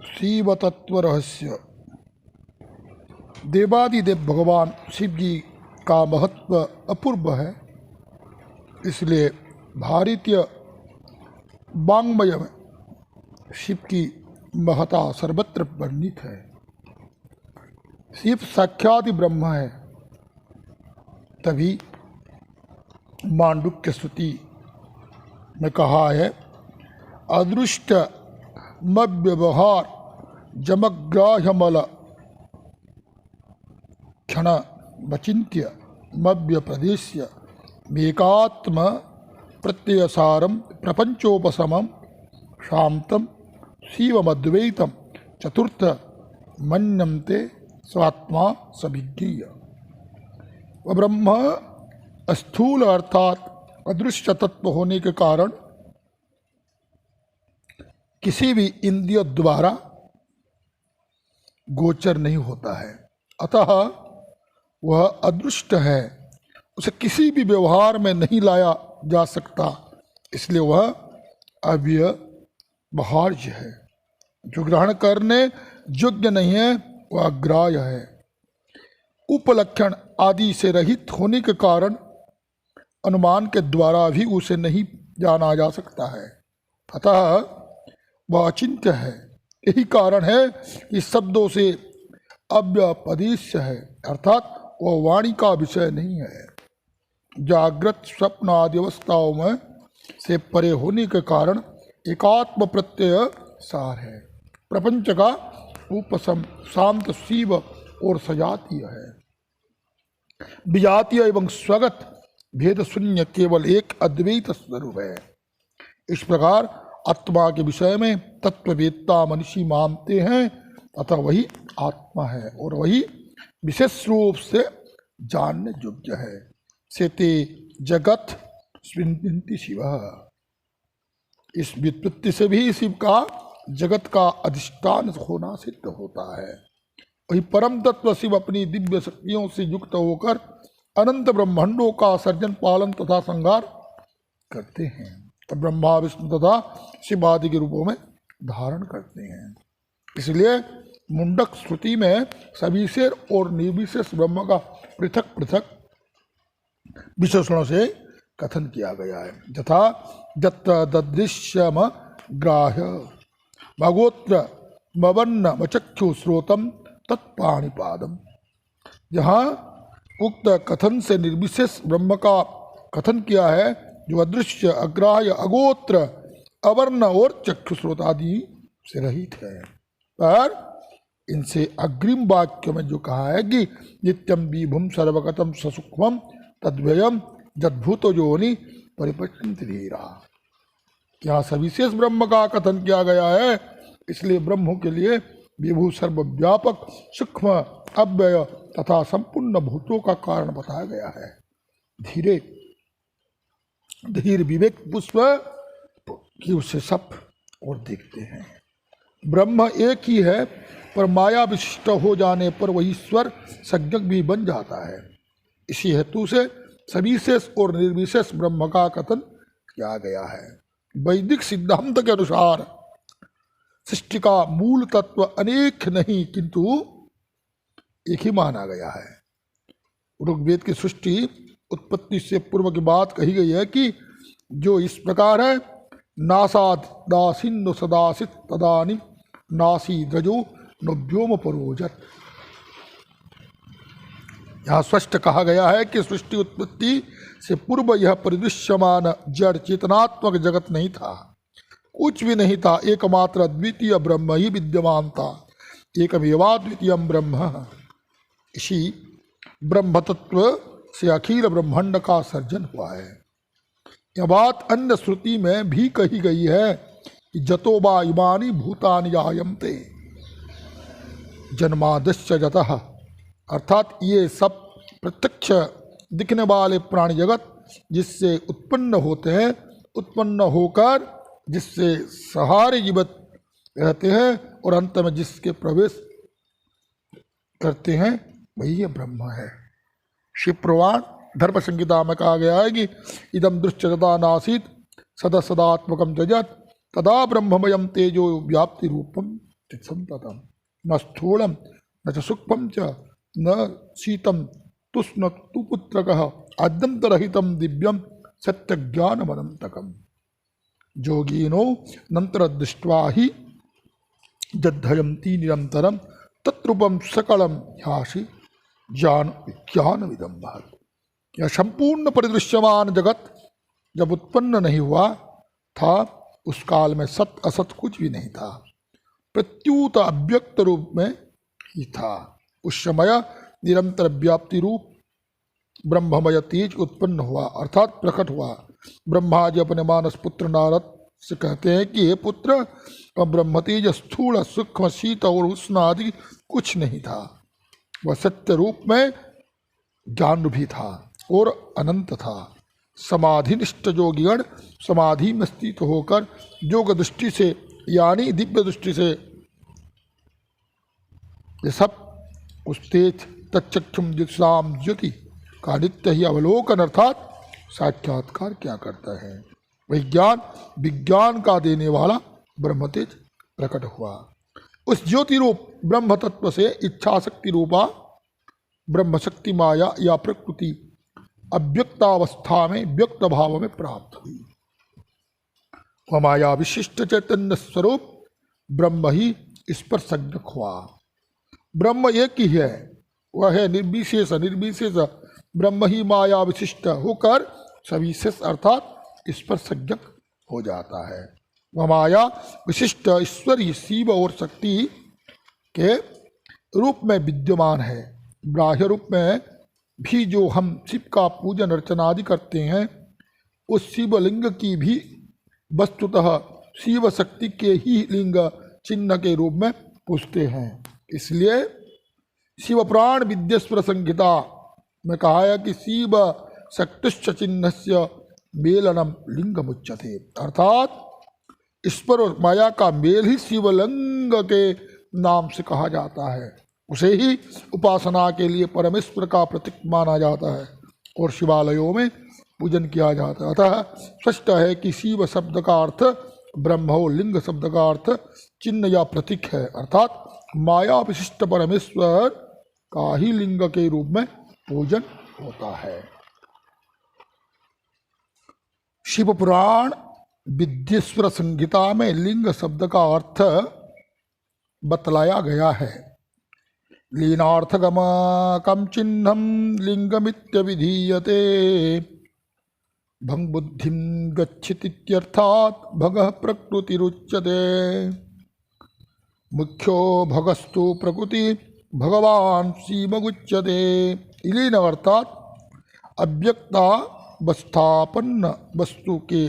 शिव तत्व रहस्य। देवादिदेव भगवान शिव जी का महत्व अपूर्व है, इसलिए भारतीय वाङ्मय में शिव की महत्ता सर्वत्र वर्णित है। शिव साक्षात ब्रह्म है, तभी मांडुक्य स्तुति में कहा है, अदृष्ट मव्यवहार जमग्राह्यमल क्षण वचिन्त्य मव्य प्रदेश्य मेकात्म प्रत्ययसारम प्रपंचोपशमम शांतम शिवमद्वैतम चतुर्थ मन्यन्ते स्वात्मा सविज्ञेय। वह ब्रह्म स्थूल अर्थात अदृश्य तत्व होने के कारण किसी भी इंद्रिय द्वारा गोचर नहीं होता है, अतः वह अदृष्ट है, उसे किसी भी व्यवहार में नहीं लाया जा सकता, इसलिए वह अव्यवहार्य है। जो ग्रहण करने योग्य नहीं है वह अग्राह्य है। उपलक्षण आदि से रहित होने के कारण अनुमान के द्वारा भी उसे नहीं जाना जा सकता है, अतः वह अचिंत्य है। यही कारण है कि शब्दों से अव्यपदेश्य है, अर्थात वह वाणी का विषय नहीं है। जागृत स्वप्न आदि अवस्थाओं में से परे होने के कारण एकात्म प्रत्यय सार है। प्रपंच का उपशम शांत शिव और सजातीय है। विजातीय एवं स्वगत भेद शून्य केवल एक अद्वैत स्वरूप है। इस प्रकार आत्मा के विषय में तत्ववेत्ता मनीषी मानते हैं, अतः वही आत्मा है और वही विशेष रूप से जानने योग्य है। सेते जगत स्विन्ति शिव। इस व्युत्पत्ति से भी शिव का जगत का अधिष्ठान होना सिद्ध होता है। वही परम तत्व शिव अपनी दिव्य शक्तियों से युक्त होकर अनंत ब्रह्मांडों का सर्जन पालन तथा संहार करते हैं, तो ब्रह्मा विष्णु तथा शिव आदि के रूपों में धारण करते हैं। इसलिए मुंडक श्रुति में सविशेष और निर्विशेष ब्रह्म का पृथक पृथक विशेषणों से कथन किया गया है। यथा यत्र ददृश्यम ग्राह्य भगोत्र मवन्न मचक्षु श्रोतम तत्पाणिपादम। जहाँ उक्त कथन से निर्विशेष ब्रह्म का कथन किया है, जो अदृश्य अग्राह्य अगोत्र अवर्ण और चक्षु स्रोत आदि से रहित है, पर इनसे अग्रिम वाक्य में जो कहा है कि नित्यम विभुम सर्वगतम ससूक्ष्मम तद्वयम जद्भूत योनि परिपश्यन्ति धीरा। यहाँ सविशेष ब्रह्म का कथन किया गया है, इसलिए ब्रह्म के लिए विभु सर्वव्यापक सूक्ष्म अव्यय तथा संपूर्ण भूतों का कारण बताया गया है। धीरे धीर विवेक पुष्प की उसे सब और देखते हैं। ब्रह्म एक ही है, पर माया विशिष्ट हो जाने पर वही ईश्वर संज्ञक भी बन जाता है। इसी हेतु से सविशेष और निर्विशेष ब्रह्म का कथन किया गया है। वैदिक सिद्धांत के अनुसार सृष्टि का मूल तत्व अनेक नहीं किंतु एक ही माना गया है। ऋग्वेद की सृष्टि उत्पत्ति से पूर्व की बात कही गई है कि जो इस प्रकार है, नासाद दासिन्नु सदासित तदानि नासी द्रजो नव्योम परोजत। यहाँ स्पष्ट कहा गया है कि सृष्टि उत्पत्ति से पूर्व यह परिदृश्यमान जड़ चेतनात्मक जगत नहीं था, कुछ भी नहीं था, एकमात्र अद्वितीय ब्रह्म ही विद्यमान था। एकमेवाद्वितीय ब्रह्म। इसी ब्रह्म तत्व से अखिल ब्रह्मांड का सर्जन हुआ है। यह बात अन्य श्रुति में भी कही गई है कि जतो बा इमानि भूतानि जायन्ते जन्मादश्च जतः, अर्थात ये सब प्रत्यक्ष दिखने वाले प्राणी जगत जिससे उत्पन्न होते हैं, उत्पन्न होकर जिससे सहारे जीवित रहते हैं और अंत में जिसके प्रवेश करते हैं, वही ये ब्रह्म है। शिव पुराण धर्म संहिता में कहा गया है कि इदम दृश्य तदा नासीत सदा सदात्मकम जगत तदा ब्रह्ममयम तेजो व्याप्ति रूपम संततम न स्थूलम न च सूक्ष्मं च न शीतम तुष्ण तु पुत्रकः आद्यन्तरहितं दिव्यं सत्यज्ञानमनन्तकम् योगिनो नंतर दृष्ट्वा ही जद्धयन्ति निरंतरम तत्रूपम सकलम ह्यासि ज्ञान विज्ञान विदम महत्। यह संपूर्ण परिदृश्यमान जगत जब उत्पन्न नहीं हुआ था उस काल में सत असत कुछ भी नहीं था, प्रत्युत अव्यक्त रूप में ही था। उस समय निरंतर व्याप्ति रूप ब्रह्ममय तेज उत्पन्न हुआ अर्थात प्रकट हुआ। ब्रह्मा जी अपने मानस पुत्र नारद से कहते हैं कि हे पुत्र, ब्रह्म तेज स्थूल सूक्ष्म शीत और उष्ण आदि कुछ नहीं था, वह सत्य रूप में ज्ञान भी था और अनंत था। समाधिनिष्ठ योगीगण समाधि में स्थित होकर योग दृष्टि से यानी दिव्य दृष्टि से ये सब उस तेज तच्चक्षुम जिसाम ज्योति का नित्य ही अवलोकन अर्थात साक्षात्कार क्या करता है। वही ज्ञान विज्ञान का देने वाला ब्रह्म तेज प्रकट हुआ। उस ज्योति रूप ब्रह्म तत्व से इच्छा शक्ति रूपा ब्रह्म शक्ति माया या प्रकृति अव्यक्तावस्था में व्यक्त भाव में प्राप्त हुई। वह माया विशिष्ट चैतन्य स्वरूप ब्रह्म ही इस पर संज्ञक हुआ। ब्रह्म एक ही है, वह है निर्विशेष। निर्विशेष ब्रह्म ही माया विशिष्ट होकर सविशेष अर्थात इस पर संज्ञक हो जाता है। वह माया विशिष्ट ईश्वरी शिव और शक्ति के रूप में विद्यमान है। बाह्य रूप में भी जो हम शिव का पूजन अर्चना आदि करते हैं उस शिवलिंग की भी वस्तुतः शिव शक्ति के ही लिंग चिन्ह के रूप में पूजते हैं। इसलिए शिव पुराण विद्येश्वर संहिता में कहा है कि शिव शक्तिश्च चिन्हस्य मेलनम लिंगम उच्यते, अर्थात ईश्वर और माया का मेल ही शिवलिंग के नाम से कहा जाता है। उसे ही उपासना के लिए परमेश्वर का प्रतीक माना जाता है और शिवालयों में पूजन किया जाता है। अतः स्पष्ट है कि शिव शब्द का अर्थ ब्रह्म हो, लिंग शब्द का अर्थ चिन्ह या प्रतीक है, अर्थात माया विशिष्ट परमेश्वर का ही लिंग के रूप में पूजन होता है। शिव पुराण विद्येश्वर संहिता में लिंग शब्द का अर्थ बतलाया गया है। लीनार्थगमकं चिह्नं लिंगमित्यभिधीयते भंग बुद्धिं गच्छतीत्यर्थात् भगः प्रकृतिरुच्यते। मुख्यो भगस्तु प्रकृति भगवान शिवमुच्यते। लीन अर्थात अव्यक्तावस्थापन्न वस्तु के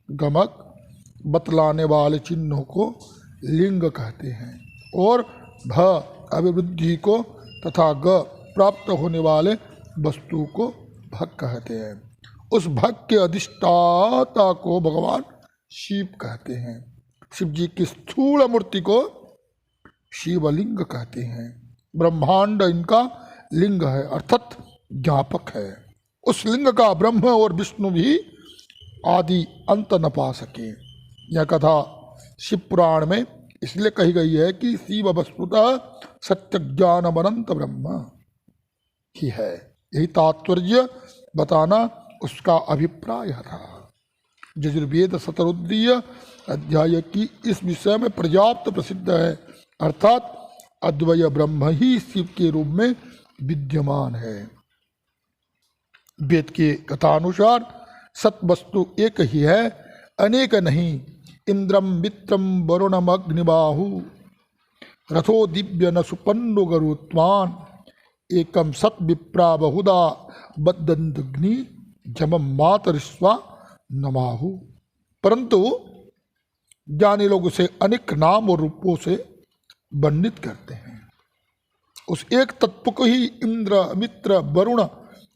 गमक बतलाने वाले चिन्हों को लिंग कहते हैं और भ अभिवृद्धि को तथा ग प्राप्त होने वाले वस्तु को भग कहते हैं। उस भग के अधिष्ठाता को भगवान शिव कहते हैं। शिव जी की स्थूल मूर्ति को शिवलिंग कहते हैं। ब्रह्मांड इनका लिंग है अर्थात ज्ञापक है। उस लिंग का ब्रह्म और विष्णु भी आदि अंत न पा सके। यह कथा शिव पुराण में इसलिए कही गई है कि शिव वस्तुतः सत्य ज्ञान अनंत ब्रह्म ही है। यही तात्पर्य बताना उसका अभिप्राय था। यजुर्वेद शतरुद्रीय अध्याय की इस विषय में पर्याप्त प्रसिद्ध है, अर्थात अद्वय ब्रह्म ही शिव के रूप में विद्यमान है। वेद के कथानुसार सत वस्तु एक ही है, अनेक नहीं। इंद्रम मित्रम वरुणम अग्निबाहु रथो दिव्य न सुपन्नो गरुत्वान एकम सत विप्रा बहुधा बद्धंतग्नि जमम मातरिस्वा नमाहु। परंतु ज्ञानी लोग उसे अनेक नाम और रूपों से वर्णित करते हैं। उस एक तत्व को ही इंद्र मित्र वरुण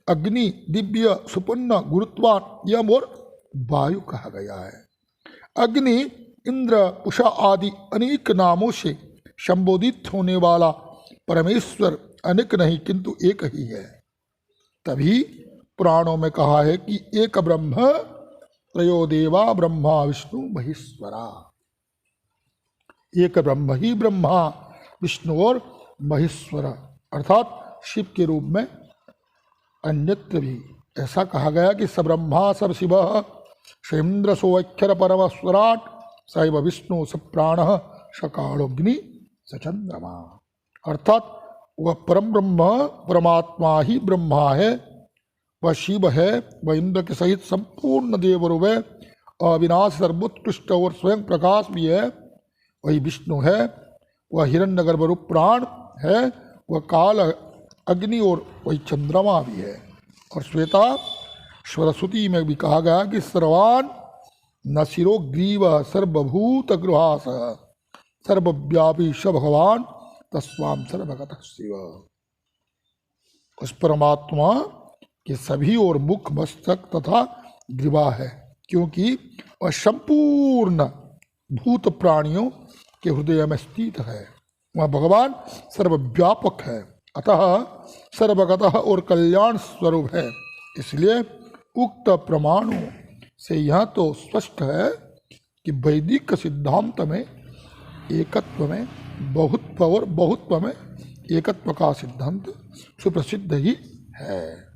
अग्नि दिव्य सुपन्न गुरुत्वान यम और वायु कहा गया है। अग्नि इंद्र उषा आदि अनेक नामों से संबोधित होने वाला परमेश्वर अनेक नहीं किंतु एक ही है। तभी पुराणों में कहा है कि एक ब्रह्म त्रयो देवा ब्रह्मा विष्णु महेश्वरा। एक ब्रह्म ही ब्रह्मा विष्णु और महेश्वर, अर्थात शिव के रूप में अन्यत्र भी ऐसा कहा गया कि स ब्रह्मा स शिव स इंद्र सो अक्षर परम स्वराट सैव विष्णु स प्राण स कालोग्नि स चंद्रमा, अर्थात वह परम ब्रह्म परमात्मा ही ब्रह्मा है, वह शिव है, वह इंद्र के सहित संपूर्ण देवरूप है, अविनाश सर्वोत्कृष्ट और स्वयं प्रकाश भी है, वही विष्णु है, वह हिरण्यगर्भ रूप प्राण है, वह काल अग्नि और वही चंद्रमा भी है। और श्वेता सरस्वती में भी कहा गया कि सर्वान न शिरो ग्रीव सर्वभूत गृहास सर्वव्यापी स भगवान तस्वाम सर्वगतः शिव। उस परमात्मा के सभी और मुख मस्तक तथा ग्रीवा है, क्योंकि वह संपूर्ण भूत प्राणियों के हृदय में स्थित है। वह भगवान सर्वव्यापक है, अतः सर्वगतः और कल्याण स्वरूप है। इसलिए उक्त प्रमाणों से यह तो स्पष्ट है कि वैदिक सिद्धांत में एकत्व में बहुत्व और बहुत्व में एकत्व का सिद्धांत सुप्रसिद्ध ही है।